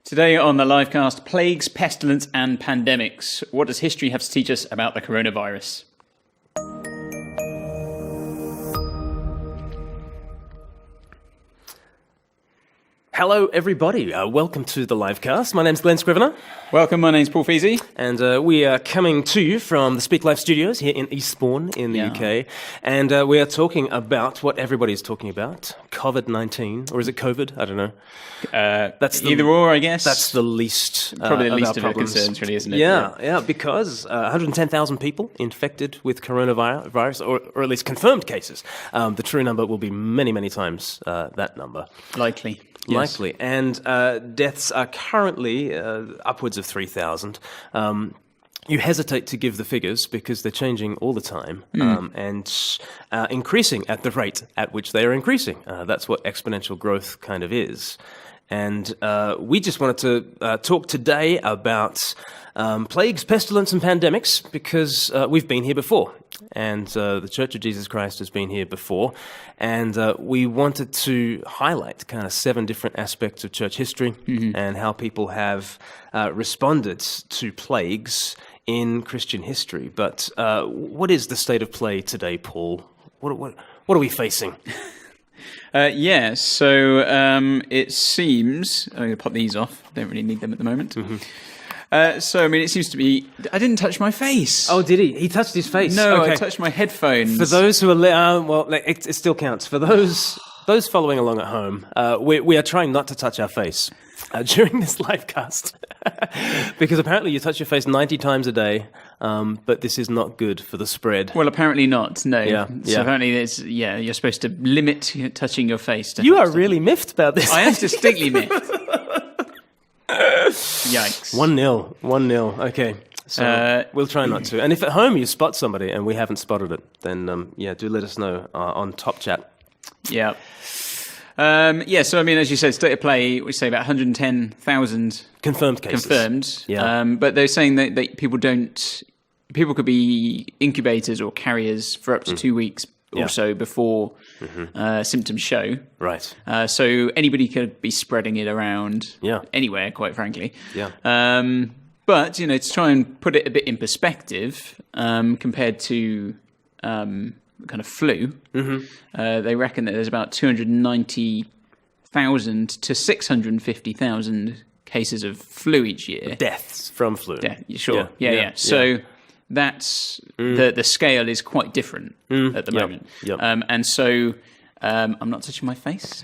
Today on the LIVEcast, plagues, pestilence and pandemics. What does history have to teach us about the coronavirus? Hello, everybody. Welcome to the LIVEcast. My name's Glen, Scrivener. Welcome, my name's Paul Feasy. And we are coming to you from the Speak Live studios here in Eastbourne in the UK. And we are talking about what everybody is talking about, COVID-19. Or is it COVID? I don't know. That's either or, I guess. That's the least probably the least of our concerns, really, isn't it? Yeah, because 110,000 people infected with coronavirus, or at least confirmed cases. The true number will be many, many times that number. Likely. Yes. Likely. And deaths are currently upwards of 3,000. You hesitate to give the figures because they're changing all the time and increasing at the rate at which they are increasing. That's what exponential growth kind of is. And we just wanted to talk today about plagues, pestilence, and pandemics because we've been here before. And the Church of Jesus Christ has been here before. And we wanted to highlight kind of 7 different aspects of church history and how people have responded to plagues in Christian history. But what is the state of play today, Paul? What are we facing? So it seems... I'm going to pop these off. Don't really need them at the moment. It seems to be... I didn't touch my face. Oh, did he? He touched his face? No, okay. I touched my headphones. For those who are... it still counts. For those following along at home, we are trying not to touch our face during this livecast. Because apparently you touch your face 90 times a day, but this is not good for the spread. Well, apparently not, no. Yeah. So apparently you're supposed to limit touching your face. You are really miffed about this. I am distinctly miffed. Yikes. 1-0. Okay. So we'll try not to. And if at home you spot somebody and we haven't spotted it, then do let us know on Top Chat. Yeah. As you said, state of play, we say about 110,000 confirmed cases. Confirmed. Yeah. But they're saying that people could be incubators or carriers for up to 2 weeks or so before symptoms show. Right. So anybody could be spreading it around anywhere, quite frankly. Yeah. But, to try and put it a bit in perspective, compared to kind of flu, they reckon that there's about 290,000 to 650,000 cases of flu each year. Deaths from flu. Sure. Yeah. So that's the scale is quite different at the moment. Yep. And so I'm not touching my face.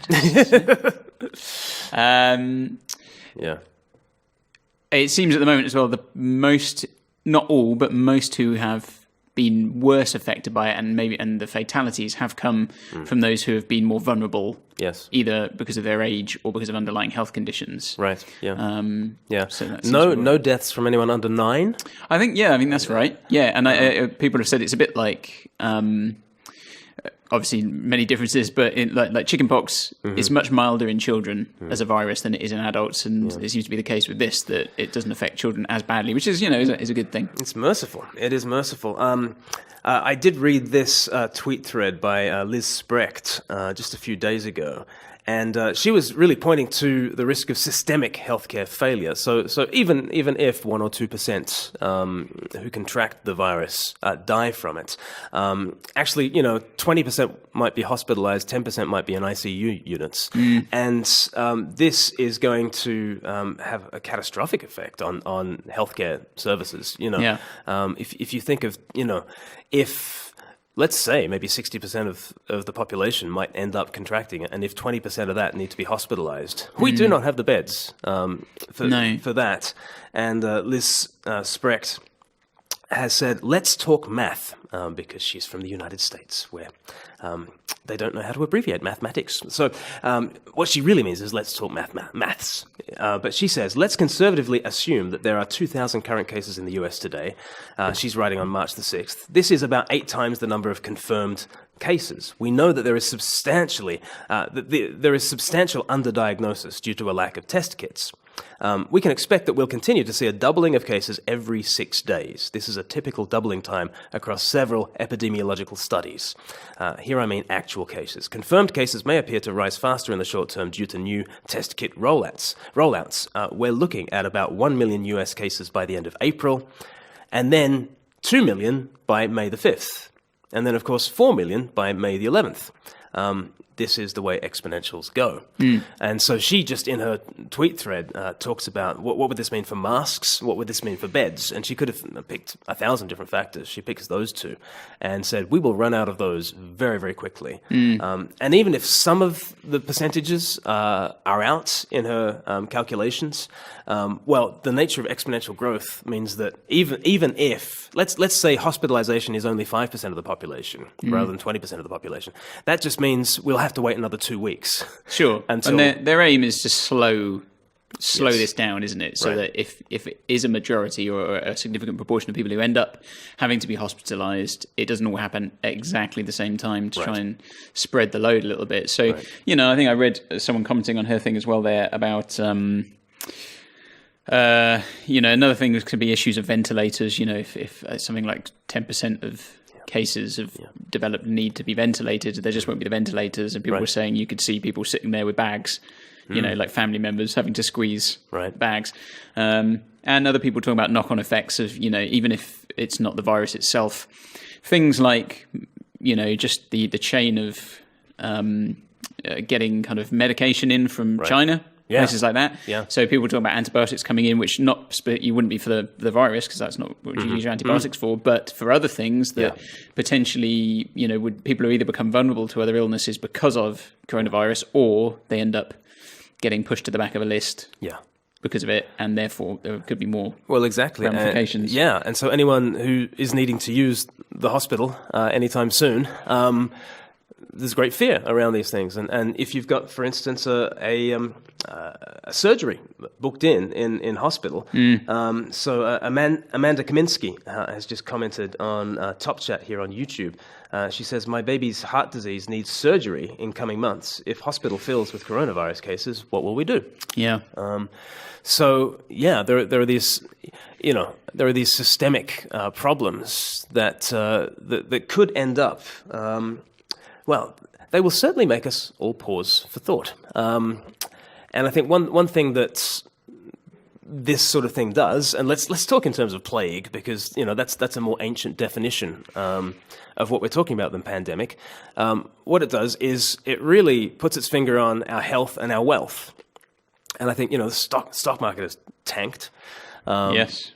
It seems at the moment as well, not all, but most who have been worse affected by it, and the fatalities have come from those who have been more vulnerable. Yes. Either because of their age or because of underlying health conditions. Right. Yeah. So no deaths from anyone under 9. I think that's right. Yeah, and people have said it's a bit like. Obviously, many differences, but like chickenpox is much milder in children as a virus than it is in adults, and it seems to be the case with this, that it doesn't affect children as badly, which is is a good thing. It's merciful. It is merciful. I did read this tweet thread by Liz Sprecht just a few days ago. And she was really pointing to the risk of systemic healthcare failure. So even if 1 or 2% who contract the virus die from it, actually, 20% might be hospitalized, 10% might be in ICU units. And this is going to have a catastrophic effect on healthcare services. If you think of, if... Let's say maybe 60% of the population might end up contracting it, and if 20% of that need to be hospitalized, we do not have the beds for that. And Liz Sprecht has said, let's talk math, because she's from the United States, where they don't know how to abbreviate mathematics. So what she really means is let's talk maths. But she says, let's conservatively assume that there are 2,000 current cases in the US today. She's writing on March the 6th. This is about 8 times the number of confirmed cases. We know that there is substantial underdiagnosis due to a lack of test kits. We can expect that we'll continue to see a doubling of cases every 6 days. This is a typical doubling time across several epidemiological studies. Here I mean actual cases. Confirmed cases may appear to rise faster in the short term due to new test kit rollouts. We're looking at about 1 million US cases by the end of April, and then 2 million by May the 5th. And then, of course, 4 million by May the 11th. This is the way exponentials go. And so she just, in her tweet thread, talks about what would this mean for masks? What would this mean for beds? And she could have picked 1,000 different factors. She picks those two and said, we will run out of those very, very quickly. And even if some of the percentages are out in her calculations, well, the nature of exponential growth means that even if, let's say hospitalization is only 5% of the population rather than 20% of the population, that just means we'll have to wait another 2 weeks. Sure. And their aim is to slow this down, isn't it? So that if it is a majority or a significant proportion of people who end up having to be hospitalized, it doesn't all happen at exactly the same time to try and spread the load a little bit. So, I think I read someone commenting on her thing as well there about, another thing could be issues of ventilators. If something like 10% of cases have developed need to be ventilated, there just won't be the ventilators, and people were saying you could see people sitting there with bags, like family members having to squeeze bags, and other people talking about knock-on effects of even if it's not the virus itself, things like just the chain of getting kind of medication in from China. Places like that. So people talk about antibiotics coming in, which you wouldn't be for the virus, because that's not what you use your antibiotics for, but for other things that potentially, people who either become vulnerable to other illnesses because of coronavirus, or they end up getting pushed to the back of a list because of it, and therefore there could be more ramifications. And so anyone who is needing to use the hospital anytime soon, there's great fear around these things, and if you've got, for instance, a surgery booked in hospital, so Amanda Kaminsky has just commented on Top Chat here on YouTube. She says, "My baby's heart disease needs surgery in coming months. If hospital fills with coronavirus cases, what will we do?" There are these, there are these systemic problems that could end up. Well, they will certainly make us all pause for thought. And I think one thing that this sort of thing does, and let's talk in terms of plague, because that's a more ancient definition of what we're talking about than pandemic. What it does is it really puts its finger on our health and our wealth. And I think the stock market has tanked. Yes.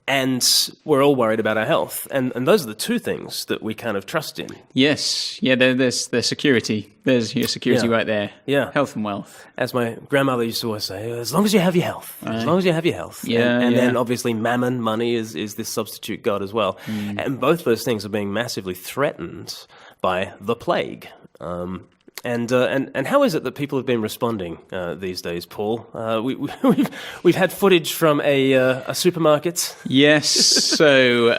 And we're all worried about our health. And those are the two things that we kind of trust in. Yes. Yeah, there's security. There's your security right there. Yeah. Health and wealth. As my grandmother used to always say, as long as you have your health. As long as you have your health. Yeah, and then obviously mammon, money, is this substitute god as well. And both those things are being massively threatened by the plague. And how is it that people have been responding these days, Paul? We've had footage from a supermarket. Yes. So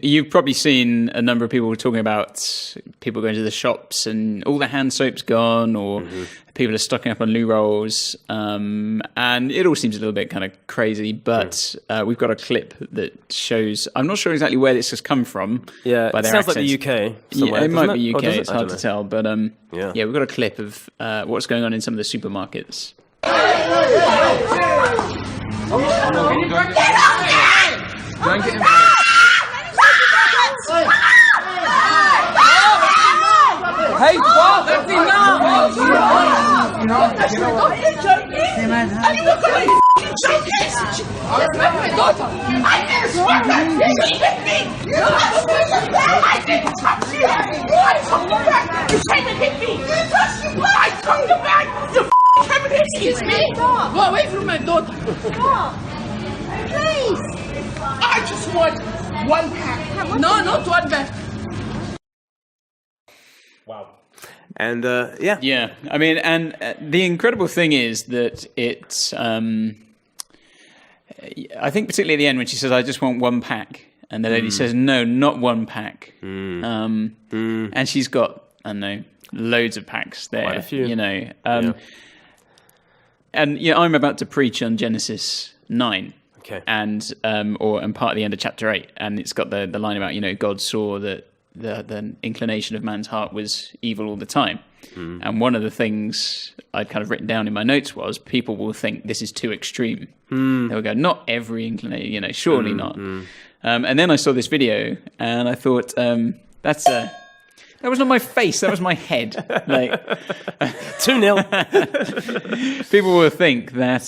you've probably seen a number of people talking about people going to the shops and all the hand soap's gone, or people are stocking up on loo rolls, and it all seems a little bit kind of crazy. But we've got a clip that shows. I'm not sure exactly where this has come from. Yeah, it sounds like the UK. Yeah, it might be UK. It's hard to tell, but we've got a clip of what's going on in some of the supermarkets. Hey, Bob, that's enough! Are you looking at me showcase? My daughter! I didn't swear that! He hit me! I didn't touch you! I took you back! You came and hit me! You touched you back! I took you back! You came and hit me! Excuse me? Go away from my daughter! Stop! Please! I just want one pack! No, not one pack! Wow. And yeah. I mean, and the incredible thing is that it's. I think particularly at the end when she says, "I just want one pack," And the lady says, no, not one pack. And she's got, I don't know, loads of packs there. Quite a few. You know. And I'm about to preach on Genesis 9. Okay. And part of the end of chapter 8. And it's got the line about, God saw that the inclination of man's heart was evil all the time. And one of the things I'd kind of written down in my notes was people will think this is too extreme. They'll go, not every inclination, surely not. And then I saw this video and I thought, that was not my face, that was my head. 2-0. People will think that,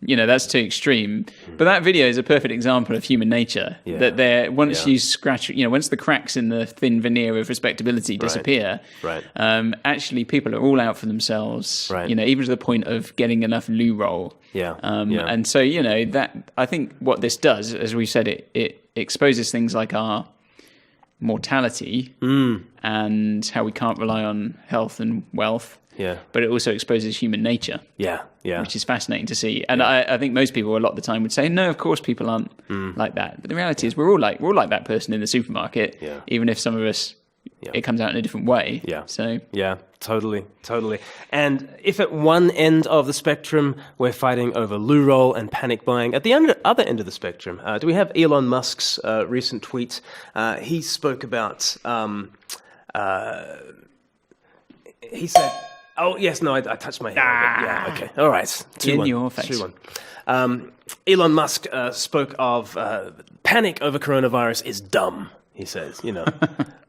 that's too extreme. But that video is a perfect example of human nature. Yeah. That once you scratch, once the cracks in the thin veneer of respectability disappear, actually people are all out for themselves, even to the point of getting enough loo roll. And so, that I think what this does, as we said, it exposes things like our mortality and how we can't rely on health and wealth. But it also exposes human nature. Which is fascinating to see. And I think most people a lot of the time would say, no, of course people aren't like that. But the reality is we're all like that person in the supermarket, even if some of us it comes out in a different way. So Totally. And if at one end of the spectrum we're fighting over loo roll and panic buying, at the other end of the spectrum, do we have Elon Musk's recent tweet? He spoke about, he said, oh, yes, no, I touched my head. Okay, all right. 2-1. In your face. 2-1. Elon Musk spoke of panic over coronavirus is dumb, he says,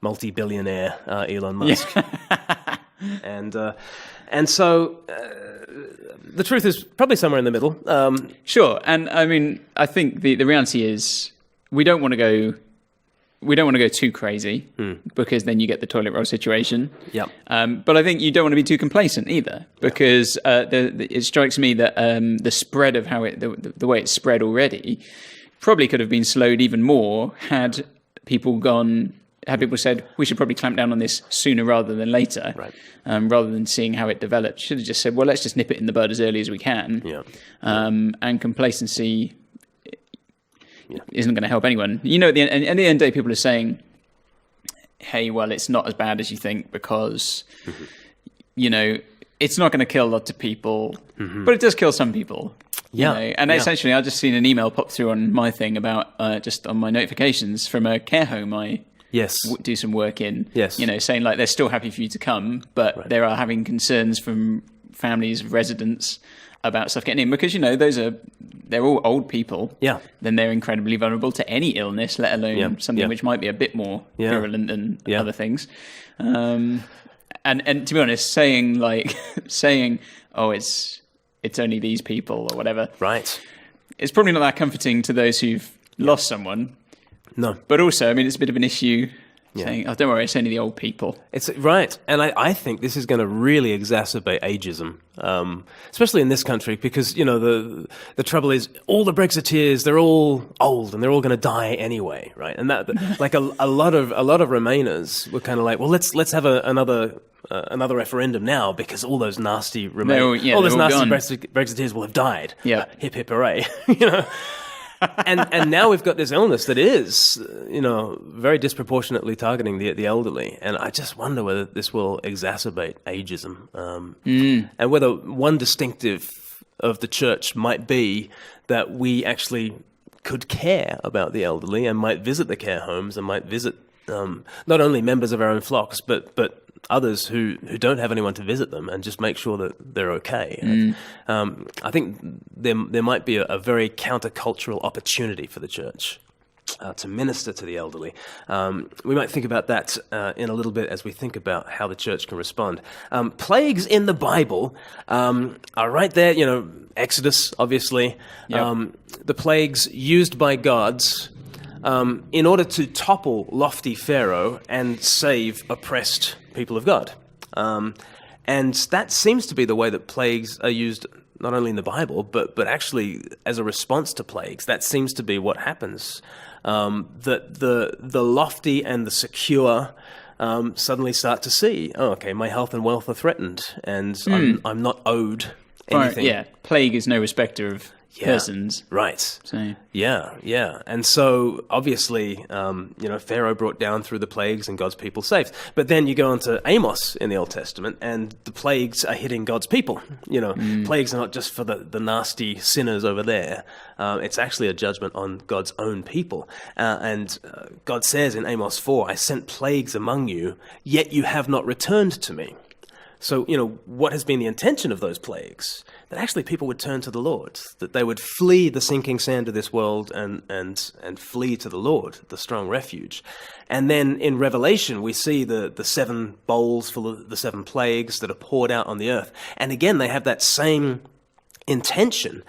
multi-billionaire Elon Musk. And so the truth is probably somewhere in the middle. Sure, and I mean, I think the reality is we don't want to go too crazy because then you get the toilet roll situation. But I think you don't want to be too complacent either because it strikes me that the spread of how the way it's spread already probably could have been slowed even more had people said we should probably clamp down on this sooner rather than later, rather than seeing how it developed. Should have just said, well, let's just nip it in the bud as early as we can. And complacency isn't going to help anyone. At the end of the day, people are saying, hey, well, it's not as bad as you think because, it's not going to kill lots of people, but it does kill some people. Essentially, I just seen an email pop through on my thing about just on my notifications from a care home I do some work in. Saying like they're still happy for you to come, but they are having concerns from families of residents about stuff getting in because they're all old people. Then they're incredibly vulnerable to any illness, let alone something which might be a bit more virulent than other things. And to be honest, saying oh it's only these people or whatever. It's probably not that comforting to those who've lost someone. No. But also, I mean, it's a bit of an issue saying, oh, don't worry, it's only the old people. It's right. And I think this is going to really exacerbate ageism, especially in this country, because, the trouble is all the Brexiteers, they're all old and they're all going to die anyway, right? And that, like a lot of Remainers were kind of like, well, let's have another referendum now because all those nasty Brexiteers will have died. Hip hip hooray. And now we've got this illness that is, very disproportionately targeting the elderly. And I just wonder whether this will exacerbate ageism. And whether one distinctive of the church might be that we actually could care about the elderly and might visit the care homes and might visit not only members of our own flocks, but others who don't have anyone to visit them and just make sure that they're okay. I think there might be a very countercultural opportunity for the church to minister to the elderly. We might think about that in a little bit as we think about how the church can respond. Plagues in the Bible are right there, Exodus, obviously. The plagues used by gods in order to topple lofty Pharaoh and save oppressed people of God. And that seems to be the way that plagues are used not only in the Bible, but actually as a response to plagues. That seems to be what happens. That the lofty and the secure suddenly start to see, oh, okay, my health and wealth are threatened, and I'm not owed anything. Plague is no respecter of persons. Right. So Yeah. And so, obviously, Pharaoh brought down through the plagues and God's people saved. But then you go on to Amos in the Old Testament, and the plagues are hitting God's people. Plagues are not just for the nasty sinners over there. It's actually a judgment on God's own people. And God says in Amos 4, I sent plagues among you, yet you have not returned to me. So, what has been the intention of those plagues? That actually people would turn to the Lord, that they would flee the sinking sand of this world and flee to the Lord, the strong refuge. And then in Revelation, we see the 7 bowls full of the 7 plagues that are poured out on the earth. And again, they have that same intention.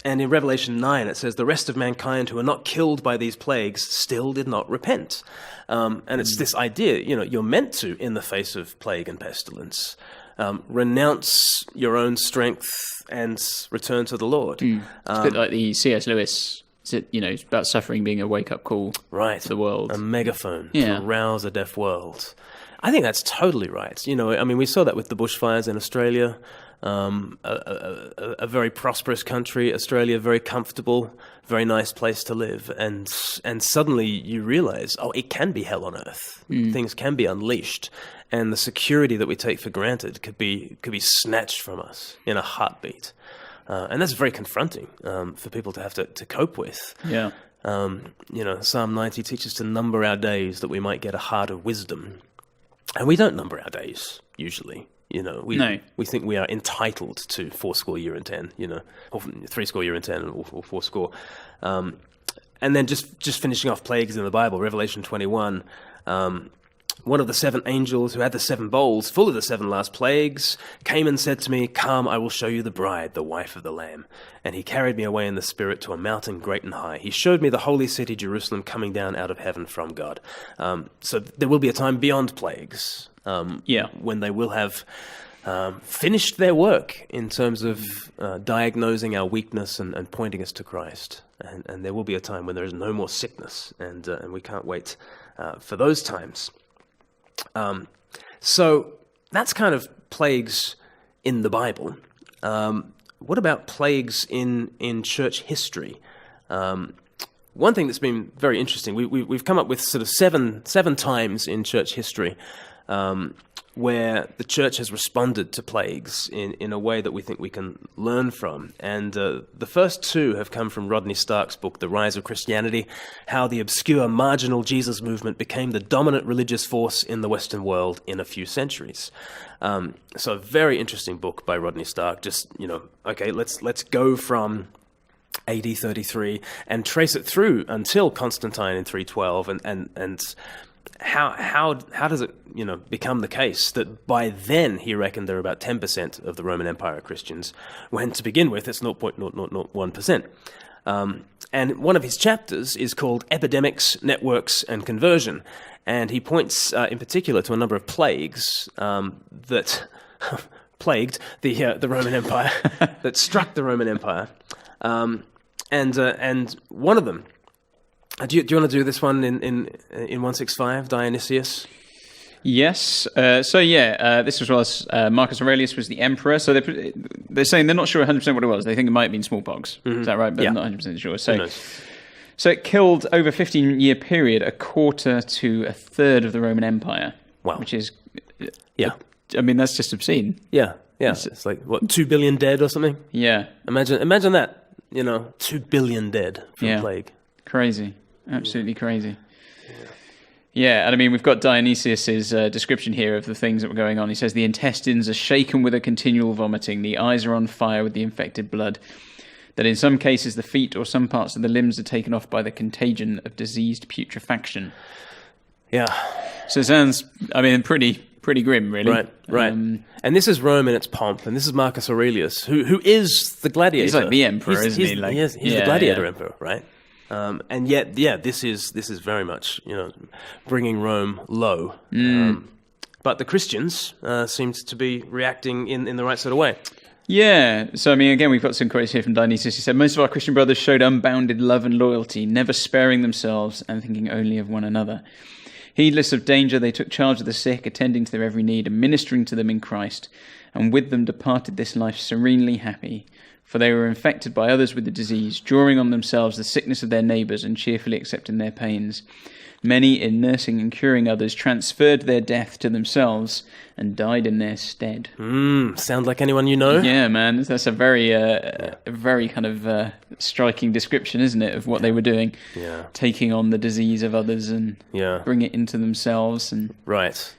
And in Revelation 9, it says, the rest of mankind who are not killed by these plagues still did not repent. And it's this idea, you're meant to, in the face of plague and pestilence, renounce your own strength and return to the Lord. It's a bit like the C.S. Lewis, it's about suffering being a wake-up call to the world. A megaphone to rouse a deaf world. I think that's totally right. We saw that with the bushfires in Australia. A very prosperous country, Australia, very comfortable, very nice place to live, and suddenly you realize, it can be hell on earth. Things can be unleashed, and the security that we take for granted could be snatched from us in a heartbeat, and that's very confronting for people to have to cope with. Yeah. Psalm 90 teaches to number our days that we might get a heart of wisdom, and we don't number our days usually. We think we are entitled to 80 year and 10, or 80 year and 10, or 80. And then just finishing off plagues in the Bible, Revelation 21, one of the 7 angels who had the 7 bowls full of the 7 last plagues came and said to me, come, I will show you the bride, the wife of the Lamb. And he carried me away in the spirit to a mountain great and high. He showed me the holy city, Jerusalem, coming down out of heaven from God. So there will be a time beyond plagues. When they will have finished their work in terms of diagnosing our weakness and pointing us to Christ. And there will be a time when there is no more sickness, and we can't wait for those times. So that's kind of plagues in the Bible. What about plagues in church history? One thing that's been very interesting, we've come up with sort of seven times in church history where the church has responded to plagues in a way that we think we can learn from. And the first 2 have come from Rodney Stark's book, The Rise of Christianity, How the Obscure Marginal Jesus Movement Became the Dominant Religious Force in the Western World in a Few Centuries. So a very interesting book by Rodney Stark. Just, let's go from AD 33 and trace it through until Constantine in 312 and how does it become the case that by then he reckoned there were about 10% of the Roman Empire Christians, when to begin with it's 0.0001%. And one of his chapters is called Epidemics, Networks and Conversion, and he points in particular to a number of plagues that plagued the Roman Empire, that struck the Roman Empire, and one of them. Do you want to do this one in 165, Dionysius? Yes. This was Marcus Aurelius was the emperor. So they're saying they're not sure 100% what it was. They think it might have been smallpox. Mm-hmm. Is that right? But not 100% sure. So it killed over a 15-year period a quarter to a third of the Roman Empire. Wow. Which is, that's just obscene. Yeah. It's like, 2 billion dead or something? Yeah. Imagine that, 2 billion dead from plague. Crazy. Absolutely crazy. Yeah, and we've got Dionysius's description here of the things that were going on. He says, the intestines are shaken with a continual vomiting, the eyes are on fire with the infected blood, that in some cases the feet or some parts of the limbs are taken off by the contagion of diseased putrefaction. Yeah. So it sounds, pretty grim, really. Right. And this is Rome in its pomp, and this is Marcus Aurelius, who is the gladiator. He's like the emperor, isn't he? He's the gladiator emperor, right? And yet, this is very much, bringing Rome low. But the Christians seem to be reacting in the right sort of way. Yeah. So, again, we've got some quotes here from Dionysius. He said, most of our Christian brothers showed unbounded love and loyalty, never sparing themselves and thinking only of one another. Heedless of danger, they took charge of the sick, attending to their every need and ministering to them in Christ. and with them departed this life serenely happy. For they were infected by others with the disease, drawing on themselves the sickness of their neighbours and cheerfully accepting their pains. Many, in nursing and curing others, transferred their death to themselves and died in their stead. Sound like anyone you know? Yeah, man, that's a very kind of striking description, isn't it, of what they were doing? Yeah. Taking on the disease of others and bring it into themselves and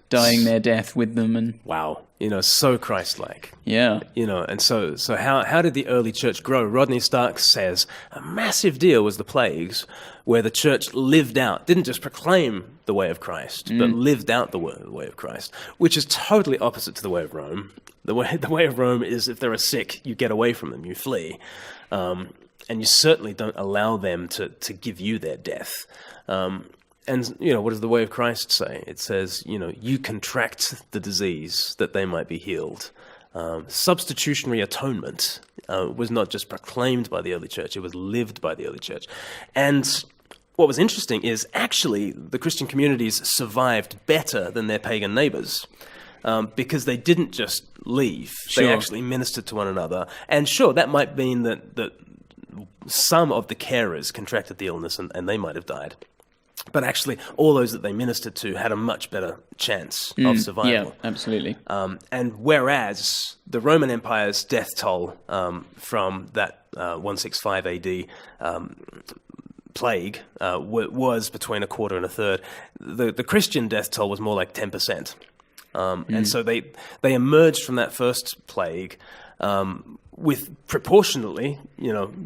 dying their death with them. And wow, so Christ-like. Yeah. And so how did the early church grow? Rodney Stark says a massive deal was the plagues, where the church lived out, didn't just proclaim the way of Christ, but lived out the way of Christ, which is totally opposite to the way of Rome. The way of Rome is, if they're sick, you get away from them, you flee, and you certainly don't allow them to give you their death. And what does the way of Christ say? It says, you contract the disease that they might be healed. Substitutionary atonement was not just proclaimed by the early church, it was lived by the early church. And what was interesting is actually the Christian communities survived better than their pagan neighbors, because they didn't just leave. Sure. They actually ministered to one another. And sure, that might mean that some of the carers contracted the illness and they might have died. But actually, all those that they ministered to had a much better chance of survival. Yeah, absolutely. And whereas the Roman Empire's death toll from that 165 AD plague was between a quarter and a third, the Christian death toll was more like 10%. And so they emerged from that first plague with proportionately,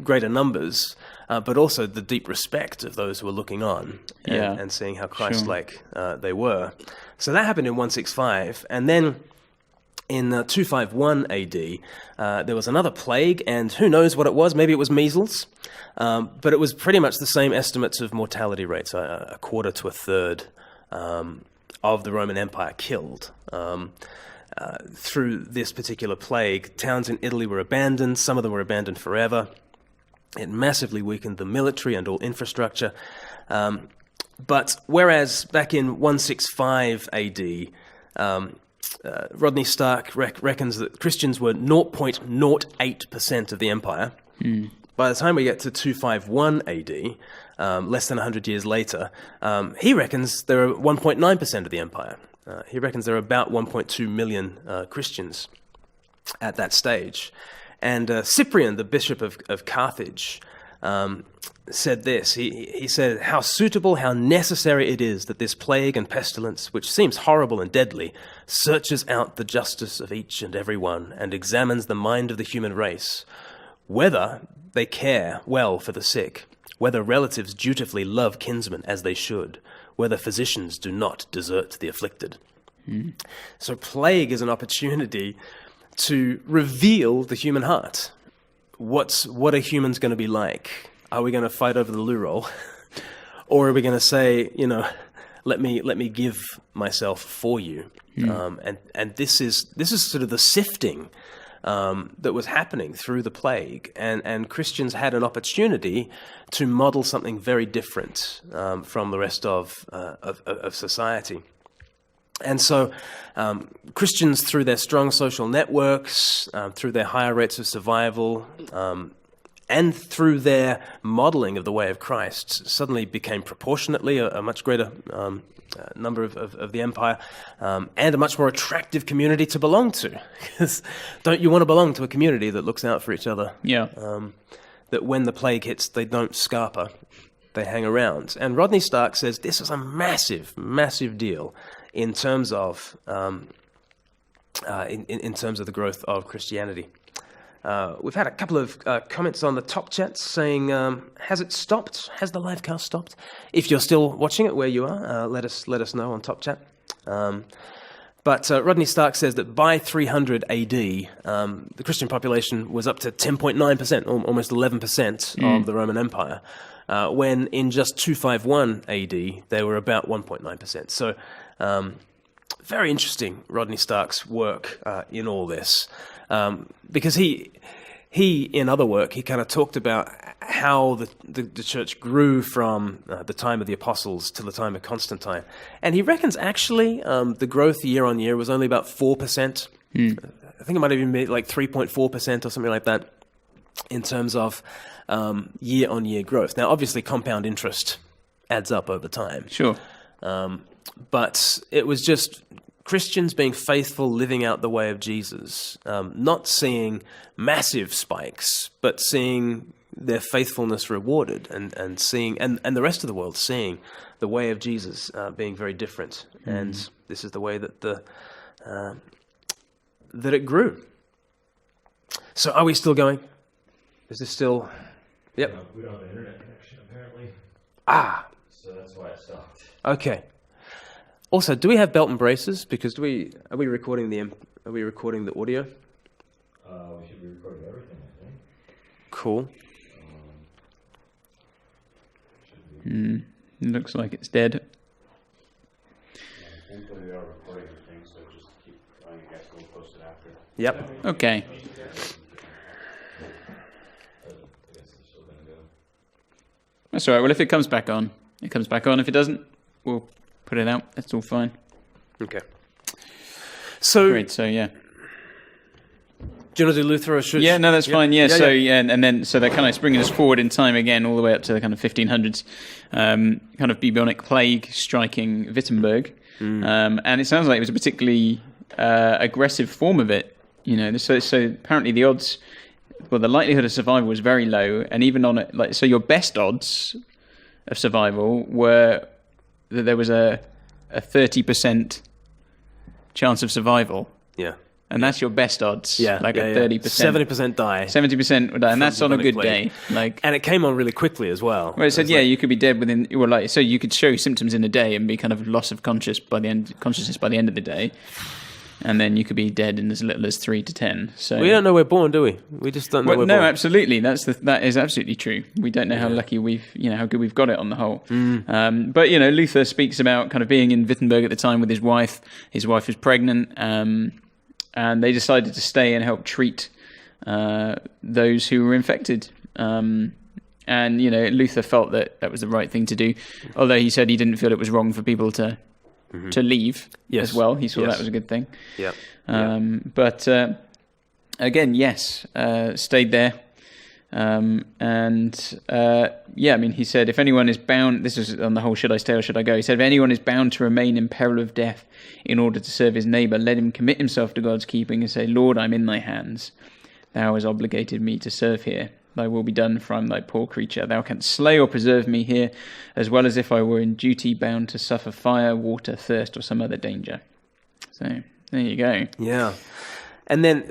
greater numbers, but also the deep respect of those who were looking on and seeing how Christ-like they were. So that happened in 165, and then in 251 AD, there was another plague, and who knows what it was? Maybe it was measles, but it was pretty much the same estimates of mortality rates, a quarter to a third of the Roman Empire killed. Through this particular plague, towns in Italy were abandoned. Some of them were abandoned forever. It massively weakened the military and all infrastructure. But whereas back in 165 AD, Rodney Stark reckons that Christians were 0.08% of the empire. By the time we get to 251 AD, less than 100 years later, he reckons there are 1.9% of the empire. He reckons there are about 1.2 million Christians at that stage. And Cyprian, the bishop of Carthage, said this. He said, "How suitable, how necessary it is that this plague and pestilence, which seems horrible and deadly, searches out the justice of each and every one and examines the mind of the human race, whether they care well for the sick, whether relatives dutifully love kinsmen as they should, whether physicians do not desert the afflicted." So plague is an opportunity to reveal the human heart. What are humans going to be like? Are we going to fight over the loo roll? Or are we going to say, let me give myself for you? And this is sort of the sifting that was happening through the plague, and Christians had an opportunity to model something very different from the rest of society. And so Christians, through their strong social networks, through their higher rates of survival, and through their modeling of the way of Christ, suddenly became proportionately a much greater number of the empire, and a much more attractive community to belong to. Because don't you want to belong to a community that looks out for each other? Yeah. That when the plague hits, they don't scarper, they hang around. And Rodney Stark says this is a massive, massive deal in terms of in terms of the growth of Christianity. We've had a couple of comments on the top chat saying, has it stopped? Has the livecast stopped? If you're still watching it where you are, let us know on top chat. But Rodney Stark says that by 300 AD, the Christian population was up to 10.9%, almost 11% of the Roman Empire, when in just 251 AD, they were about 1.9%. So very interesting, Rodney Stark's work in all this. Because he in other work, he kind of talked about how the church grew from the time of the apostles to the time of Constantine. And he reckons actually the growth year on year was only about 4%, think it might have even been like 3.4% or something like that in terms of year-on-year growth. Now, obviously, compound interest adds up over time. Sure. But it was just Christians being faithful, living out the way of Jesus, not seeing massive spikes, but seeing their faithfulness rewarded, and seeing and the rest of the world seeing the way of Jesus being very different. And this is the way that that it grew. So are we still going? Is this still... Yep. We don't have an internet connection, apparently. So that's why it stopped. Okay. Also, do we have belt and braces? Because are we recording the audio? We should be recording everything, I think. Cool. Looks like it's dead. I think we are recording everything, so just keep going. I guess we'll post it after. Yep. Okay. That's all right. Well, if it comes back on, it comes back on. If it doesn't, we'll put it out. That's all fine. Okay. So, Great. So, yeah. do you want to do Luther or should... Yeah, no, that's fine. Yeah, so yeah. and then so they're kind of bringing us forward in time again, all the way up to the kind of 1500s. Kind of bubonic plague striking Wittenberg, and it sounds like it was a particularly aggressive form of it. So apparently the odds, well, the likelihood of survival was very low, and even on it, like, so your best odds of survival were that there was a 30% chance of survival. Yeah. And that's your best odds. Yeah. Like yeah, a 30%. 70% die. 70% would die, and that's on a good bubonic day. Like, And it came on really quickly as well. well, it said, you could be dead within, well, like, so you could show symptoms in a day and be kind of loss of consciousness by the end of the day. And then you could be dead in as little as 3 to 10. So We don't know we're born, do we? We just don't know we're no, born. absolutely. That is absolutely true. We don't know how lucky how good we've got it on the whole. But Luther speaks about kind of being in Wittenberg at the time with his wife. His wife was pregnant, and they decided to stay and help treat those who were infected. And Luther felt that was the right thing to do, although he said he didn't feel it was wrong for people to leave as well. He saw that was a good thing. Yeah. But again, yes, stayed there. He said, if anyone is bound, this is on the whole should I stay or should I go? He said, if anyone is bound to remain in peril of death in order to serve his neighbour, let him commit himself to God's keeping and say, Lord, I'm in thy hands. Thou hast obligated me to serve here. Thy will be done, for I am thy poor creature. Thou canst slay or preserve me here, as well as if I were in duty bound to suffer fire, water, thirst, or some other danger. So, there you go. Yeah. And then,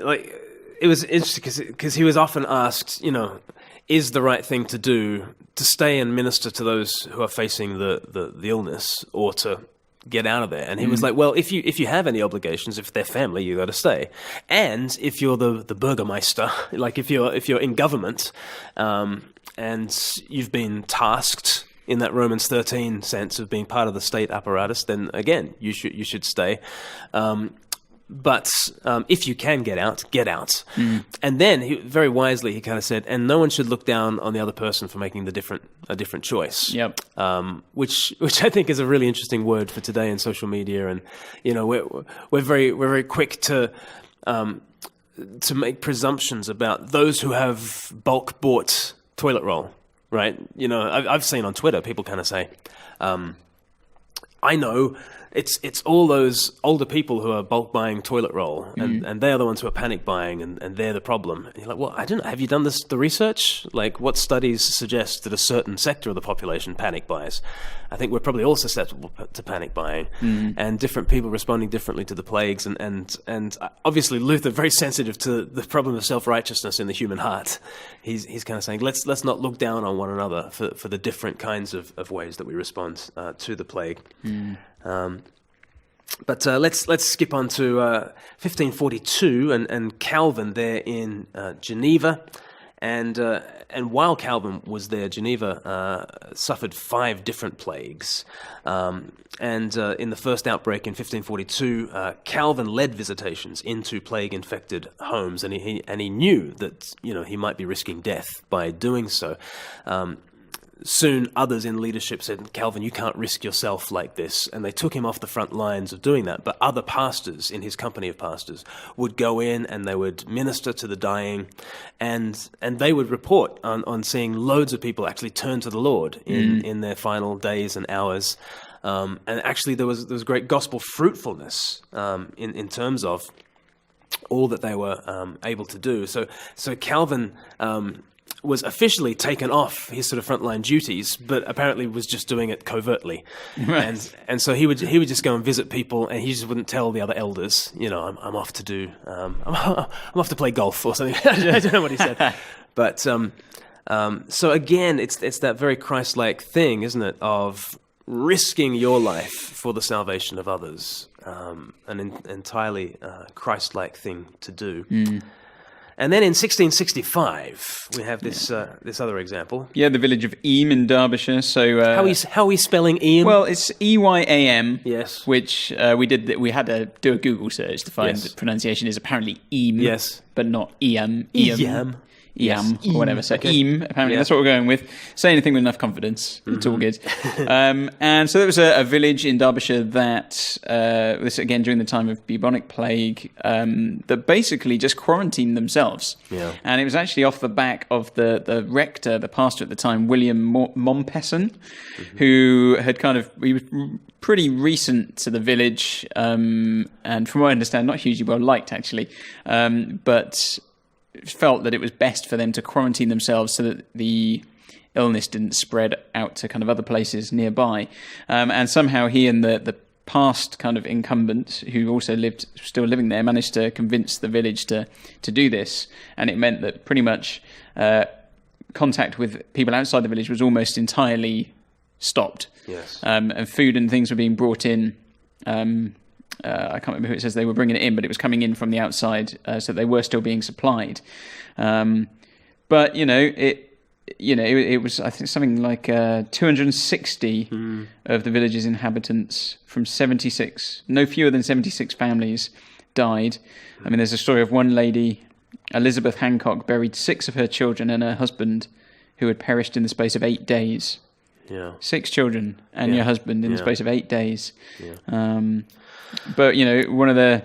it was interesting because he was often asked, is the right thing to do to stay and minister to those who are facing the illness, or to get out of there? And he was like, well, if you have any obligations, if they're family, you got to stay. And if you're the Bürgermeister, like if you're in government, and you've been tasked in that Romans 13 sense of being part of the state apparatus, then again, you should stay. But if you can get out, get out. And then, very wisely, he kind of said, and no one should look down on the other person for making a different choice. Yep. Which I think is a really interesting word for today in social media. And we're very quick to make presumptions about those who have bulk bought toilet roll, right? I've seen on Twitter people kind of say, I know. It's all those older people who are bulk buying toilet roll, and they're the ones who are panic buying, and they're the problem. And you're like, well, I don't know. Have you done the research? Like, what studies suggest that a certain sector of the population panic buys? I think we're probably all susceptible to panic buying, and different people responding differently to the plagues. And obviously, Luther, very sensitive to the problem of self-righteousness in the human heart. He's kind of saying, let's not look down on one another for the different kinds of ways that we respond to the plague. But let's skip on to 1542 and Calvin there in Geneva, and while Calvin was there, Geneva suffered 5 different plagues, and in the first outbreak in 1542, Calvin led visitations into plague-infected homes, and he knew that he might be risking death by doing so. soon others in leadership said, Calvin, you can't risk yourself like this. And they took him off the front lines of doing that. But other pastors in his company of pastors would go in and they would minister to the dying. And they would report on seeing loads of people actually turn to the Lord in their final days and hours. And actually there was great gospel fruitfulness in terms of all that they were able to do. So Calvin was officially taken off his sort of frontline duties, but apparently was just doing it covertly. Right. And so he would just go and visit people, and he just wouldn't tell the other elders, I'm off to do, I'm off to play golf or something. I don't know what he said. But so again, it's that very Christ-like thing, isn't it, of risking your life for the salvation of others, an entirely Christ-like thing to do. And then in 1665, we have this other example. Yeah, the village of Eyam in Derbyshire. So how are we spelling Eyam? Well, it's Eyam. Yes. Which we had to do a Google search to find the pronunciation is apparently Eyam. Yes. But not Eyam. Eyam. Eyam, or whatever. So Eyam, apparently, that's what we're going with. Say anything with enough confidence. It's all good. And so there was a village in Derbyshire that, this again during the time of bubonic plague, that basically just quarantined themselves. Yeah. And it was actually off the back of the rector, the pastor at the time, William Mompesson, who had he was pretty recent to the village, and from what I understand, not hugely well liked actually, but felt that it was best for them to quarantine themselves so that the illness didn't spread out to kind of other places nearby. And somehow he and the past kind of incumbent, who also still living there, managed to convince the village to do this. And it meant that pretty much contact with people outside the village was almost entirely stopped. Yes. And food and things were being brought in. I can't remember who it says they were bringing it in, but it was coming in from the outside, so they were still being supplied. But it was, I think, something like 260 of the village's inhabitants from 76, no fewer than 76 families died. I mean, there's a story of one lady, Elizabeth Hancock, buried 6 of her children and her husband, who had perished in the space of 8 days. Yeah. 6 children and your husband in the space of 8 days. Yeah. But, one of the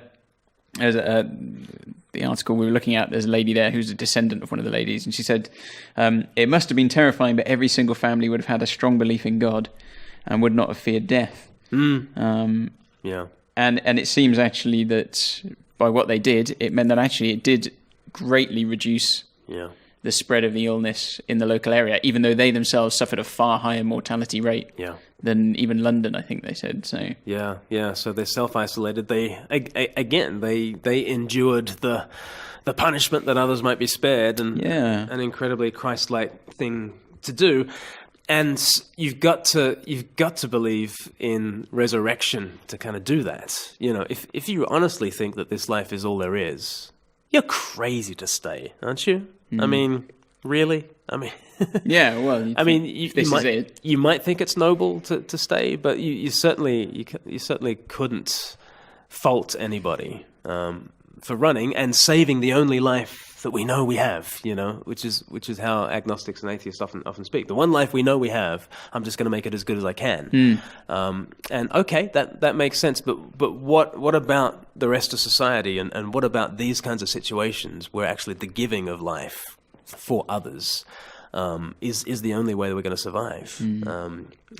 article we were looking at, there's a lady there who's a descendant of one of the ladies, and she said, it must have been terrifying, but every single family would have had a strong belief in God and would not have feared death. Yeah. And it seems actually that by what they did, it meant that actually it did greatly reduce the spread of the illness in the local area, even though they themselves suffered a far higher mortality rate than even London, I think they said. So So they're self-isolated. They endured the punishment that others might be spared, and an incredibly Christ-like thing to do. And you've got to believe in resurrection to kind of do that. If you honestly think that this life is all there is, you're crazy to stay, aren't you? I mean, really? I mean, you might think it's noble to stay, but you certainly couldn't fault anybody for running and saving the only life that we know we have. Which is how agnostics and atheists often speak. The one life we know we have, I'm just going to make it as good as I can. And okay, that makes sense. But what about the rest of society, and what about these kinds of situations where actually the giving of life for others is the only way that we're going to survive?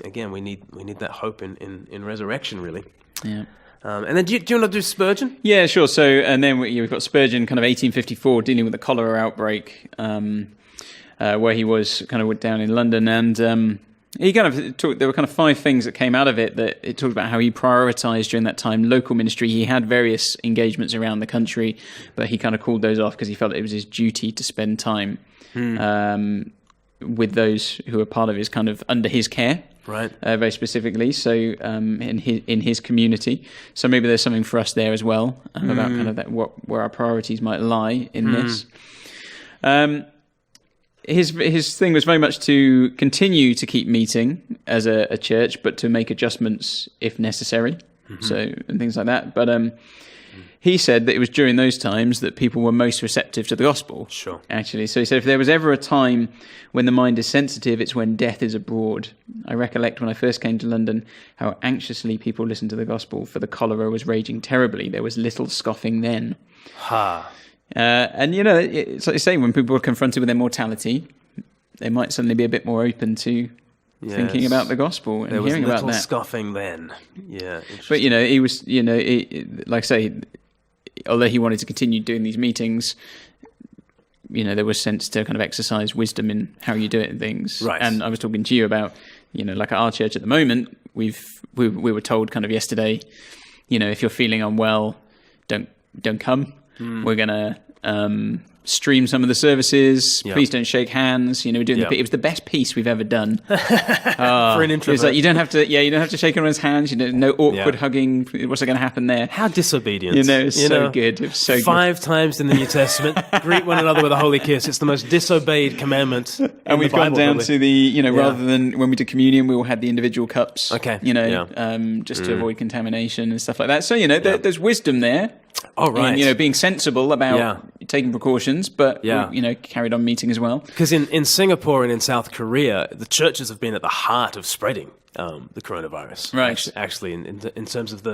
Again, we need that hope in resurrection, really. Yeah. And then do you want to do Spurgeon? Yeah, sure. So, and then we've got Spurgeon, kind of 1854, dealing with the cholera outbreak, where he was kind of down in London, and he kind of talked. There were kind of 5 things that came out of it. That it talked about how he prioritized during that time local ministry. He had various engagements around the country, but he kind of called those off because he felt it was his duty to spend time with those who were part of his kind of under his care. Right. Very specifically, so in his community. So maybe there's something for us there as well about kind of that where our priorities might lie in this. His thing was very much to continue to keep meeting as a church, but to make adjustments if necessary. So and things like that. But he said that it was during those times that people were most receptive to the gospel. Sure. Actually. So he said, if there was ever a time when the mind is sensitive, it's when death is abroad. I recollect when I first came to London how anxiously people listened to the gospel, for the cholera was raging terribly. There was little scoffing then. And, it's like you say, when people are confronted with their mortality, they might suddenly be a bit more open to thinking about the gospel and hearing about that. There was little scoffing then. Yeah. But, he was, like I say, although he wanted to continue doing these meetings, there was sense to kind of exercise wisdom in how you do it and things. Right. And I was talking to you about, like at our church at the moment, we were told kind of yesterday, if you're feeling unwell, don't come. We're going to stream some of the services. Please don't shake hands. We're doing it was the best piece we've ever done. For an introvert. It was like you don't have to shake anyone's hands. No awkward hugging. What's going to happen there? How disobedient. It's so good. It's so 5 times in the New Testament, greet one another with a holy kiss. It's the most disobeyed commandment. And we've gone down to the, rather than when we did communion, we all had the individual cups. Okay. Just to avoid contamination and stuff like that. So, there's wisdom there. Oh, right. And, being sensible about taking precautions, but, carried on meeting as well. Because in Singapore and in South Korea, the churches have been at the heart of spreading the coronavirus. Right. Actually, in terms of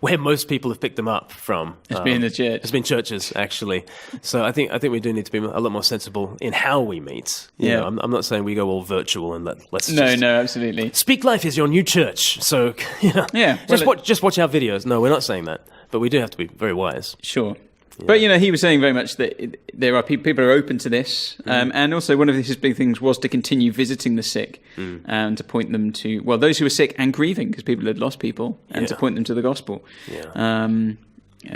where most people have picked them up from. It's been the church. It's been churches, actually. So I think we do need to be a lot more sensible in how we meet. I'm not saying we go all virtual and let's No, absolutely. Speak Life is your new church. So, just watch our videos. No, we're not saying that. But we do have to be very wise. Sure. Yeah. But, he was saying very much that there are people are open to this. And also one of his big things was to continue visiting the sick and to point them to, those who were sick and grieving, because people had lost people, and to point them to the gospel. Yeah. And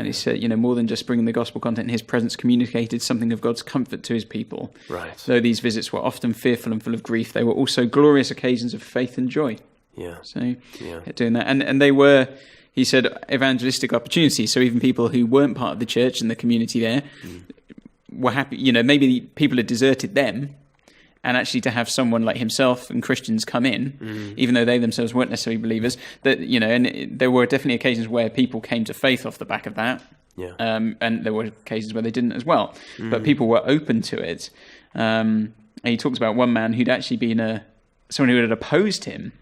he said, more than just bringing the gospel content, his presence communicated something of God's comfort to his people. Right. Though these visits were often fearful and full of grief, they were also glorious occasions of faith and joy. Yeah. So doing that. And they were... He said evangelistic opportunities. So even people who weren't part of the church and the community there were happy. Maybe people had deserted them, and actually to have someone like himself and Christians come in, even though they themselves weren't necessarily believers. That and there were definitely occasions where people came to faith off the back of that. Yeah. And there were occasions where they didn't as well. But people were open to it. And he talks about one man who'd actually been someone who had opposed him,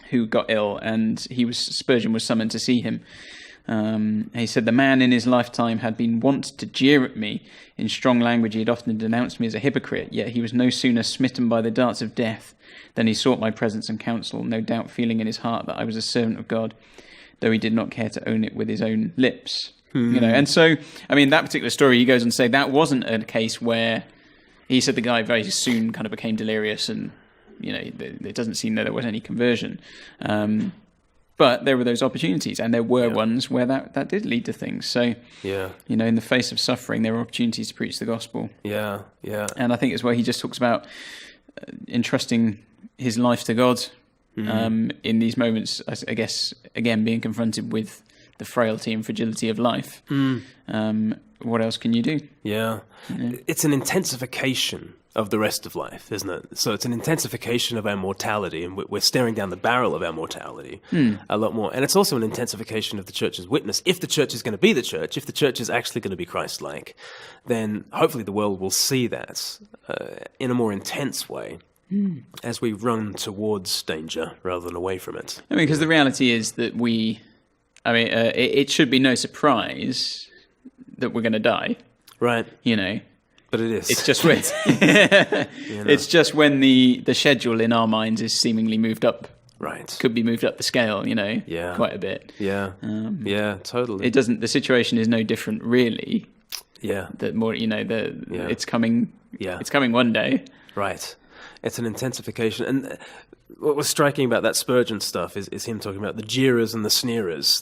who got ill, and Spurgeon was summoned to see him. He said, the man in his lifetime had been wont to jeer at me. In strong language he had often denounced me as a hypocrite, yet he was no sooner smitten by the darts of death than he sought my presence and counsel, no doubt feeling in his heart that I was a servant of God, though he did not care to own it with his own lips. And so, that particular story, he goes on to say that wasn't a case where he said the guy very soon kind of became delirious and it doesn't seem that there was any conversion. But there were those opportunities, and there were ones where that did lead to things. So, in the face of suffering, there were opportunities to preach the gospel. Yeah. And I think it's where he just talks about entrusting his life to God in these moments, I guess, again, being confronted with the frailty and fragility of life. What else can you do? Yeah. It's an intensification of the rest of life, isn't it? So it's an intensification of our mortality, and we're staring down the barrel of our mortality a lot more. And it's also an intensification of the church's witness. If the church is going to be the church, if the church is actually going to be Christ-like, then hopefully the world will see that in a more intense way as we run towards danger rather than away from it. Because the reality is that it should be no surprise that we're going to die. Right. But it is. It's just when it's just when the schedule in our minds is seemingly moved up. Right. Could be moved up the scale, quite a bit. Yeah. Totally. It doesn't. The situation is no different, really. Yeah. That more, it's coming. Yeah. It's coming one day. Right. It's an intensification, and what was striking about that Spurgeon stuff is him talking about the jeerers and the sneerers.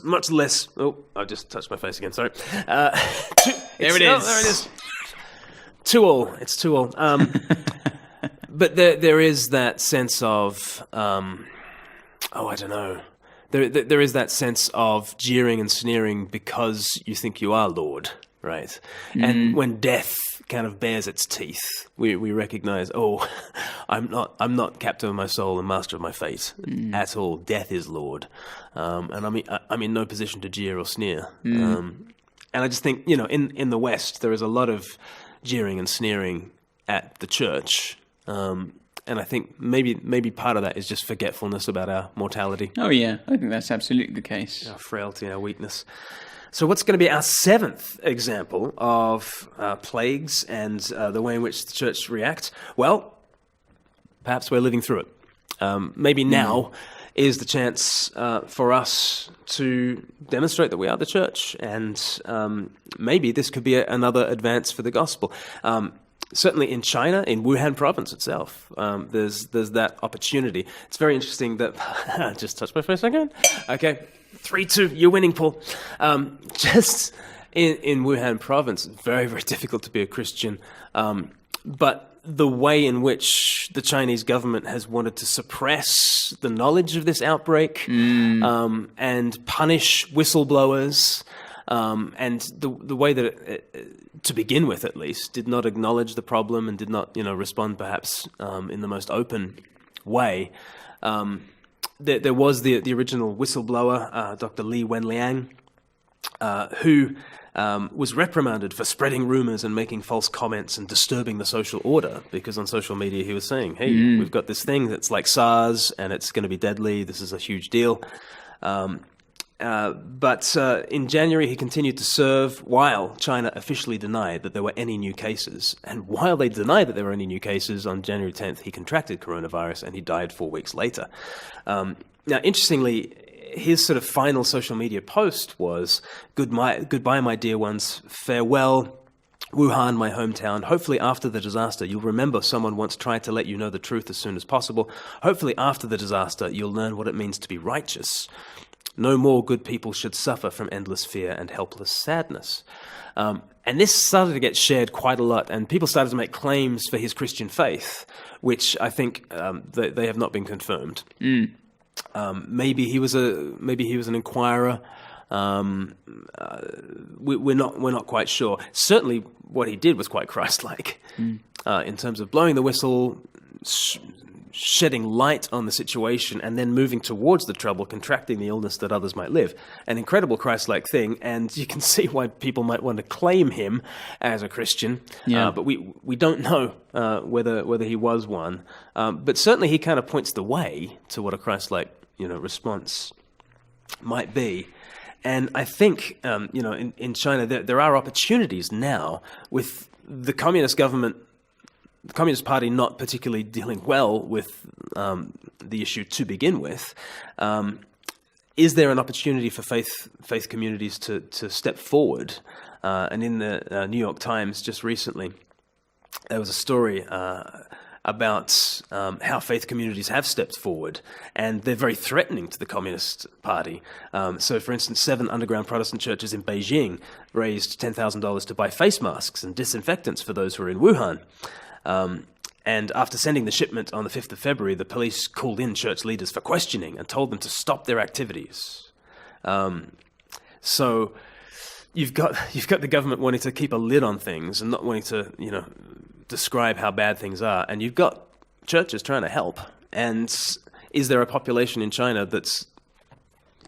Much less. Oh, I just touched my face again. Sorry. There it is. It's too all. But there is that sense of, I don't know. There is that sense of jeering and sneering because you think you are Lord, right? And when death kind of bares its teeth. We recognize, I'm not captain of my soul and master of my fate at all. Death is Lord, and I'm in no position to jeer or sneer. And I just think, in the West there is a lot of jeering and sneering at the church, and I think maybe part of that is just forgetfulness about our mortality. Oh yeah, I think that's absolutely the case. Our frailty, our weakness. So what's going to be our seventh example of plagues and the way in which the church reacts? Well, perhaps we're living through it. Maybe now is the chance for us to demonstrate that we are the church, and maybe this could be another advance for the gospel. Certainly in China, in Wuhan province itself, there's that opportunity. It's very interesting that... just touch my face again. Okay. 3-2, you're winning, Paul. Just in Wuhan province, it's very, very difficult to be a Christian. But the way in which the Chinese government has wanted to suppress the knowledge of this outbreak and punish whistleblowers, and the way that it, to begin with at least, did not acknowledge the problem and did not, respond perhaps in the most open way. There was the original whistleblower, Dr. Li Wenliang, who was reprimanded for spreading rumors and making false comments and disturbing the social order, because on social media he was saying, hey, we've got this thing that's like SARS and it's going to be deadly. This is a huge deal. But in January, he continued to serve while China officially denied that there were any new cases. And while they denied that there were any new cases, on January 10th, he contracted coronavirus and he died 4 weeks later. Now, interestingly, his sort of final social media post was, goodbye, my dear ones, farewell, Wuhan, my hometown. Hopefully after the disaster, you'll remember someone once tried to let you know the truth as soon as possible. Hopefully after the disaster, you'll learn what it means to be righteous. No more good people should suffer from endless fear and helpless sadness. And this started to get shared quite a lot, and people started to make claims for his Christian faith, which I think they have not been confirmed. Maybe he was an inquirer. We're not quite sure. Certainly, what he did was quite Christ-like in terms of blowing the whistle, shedding light on the situation, and then moving towards the trouble, contracting the illness that others might live. An incredible Christ-like thing, and you can see why people might want to claim him as a Christian. But we don't know whether he was one. But certainly he kind of points the way to what a Christ-like response might be. And I think in China there are opportunities now with the communist government. The Communist Party not particularly dealing well with the issue to begin with. Is there an opportunity for faith communities to step forward? And in the New York Times just recently, there was a story about how faith communities have stepped forward, and they're very threatening to the Communist Party. So, for instance, 7 underground Protestant churches in Beijing raised $10,000 to buy face masks and disinfectants for those who are in Wuhan. And after sending the shipment on the 5th of February, the police called in church leaders for questioning and told them to stop their activities. So you've got the government wanting to keep a lid on things and not wanting to, describe how bad things are, and you've got churches trying to help. And is there a population in China that's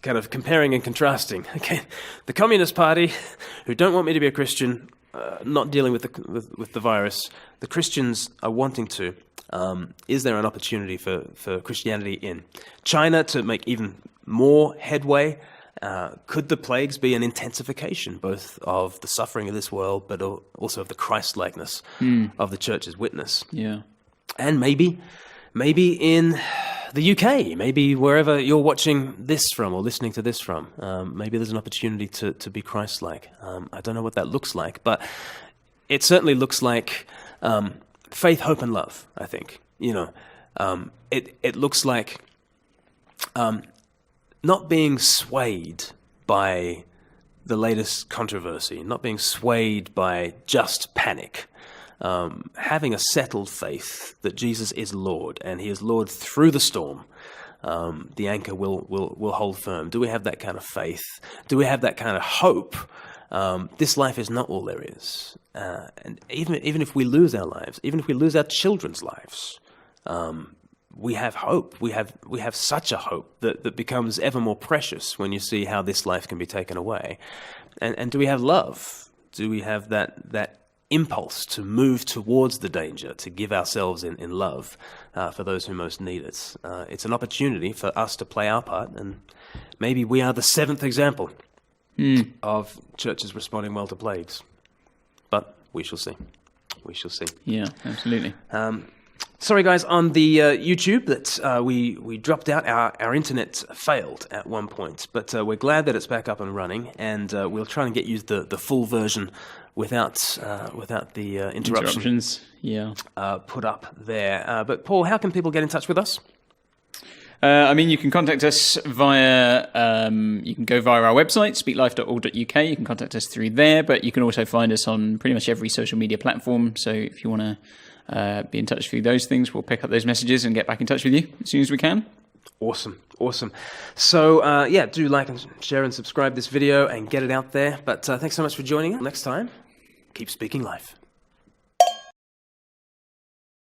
kind of comparing and contrasting? Okay, the Communist Party, who don't want me to be a Christian, not dealing with the virus. The Christians are wanting to. Is there an opportunity for Christianity in China to make even more headway? Could the plagues be an intensification both of the suffering of this world, but also of the Christ-likeness of the church's witness? Yeah. And maybe in the UK, maybe wherever you're watching this from or listening to this from, maybe there's an opportunity to be Christ-like. I don't know what that looks like, but it certainly looks like faith, hope, and love, I think. It looks like not being swayed by the latest controversy, not being swayed by just panic, having a settled faith that Jesus is Lord, and he is Lord through the storm. The anchor will hold firm. Do we have that kind of faith? Do we have that kind of hope This life is not all there is. And even if we lose our lives, even if we lose our children's lives, we have hope. We have such a hope that becomes ever more precious when you see how this life can be taken away. And do we have love? Do we have that impulse to move towards the danger, to give ourselves in love for those who most need it? It's an opportunity for us to play our part, and maybe we are the 7th example of churches responding well to plagues. But we shall see. We shall see. Yeah, absolutely. Sorry, guys, on the YouTube that we dropped out. Our internet failed at one point, but we're glad that it's back up and running, and we'll try and get you the full version without the interruptions. Yeah. Put up there. But Paul, how can people get in touch with us? You can contact us via, you can go via our website, speaklife.org.uk. You can contact us through there, but you can also find us on pretty much every social media platform. So if you want to be in touch through those things, we'll pick up those messages and get back in touch with you as soon as we can. Awesome. So, do like and share and subscribe this video and get it out there. But thanks so much for joining us. Next time, keep speaking life.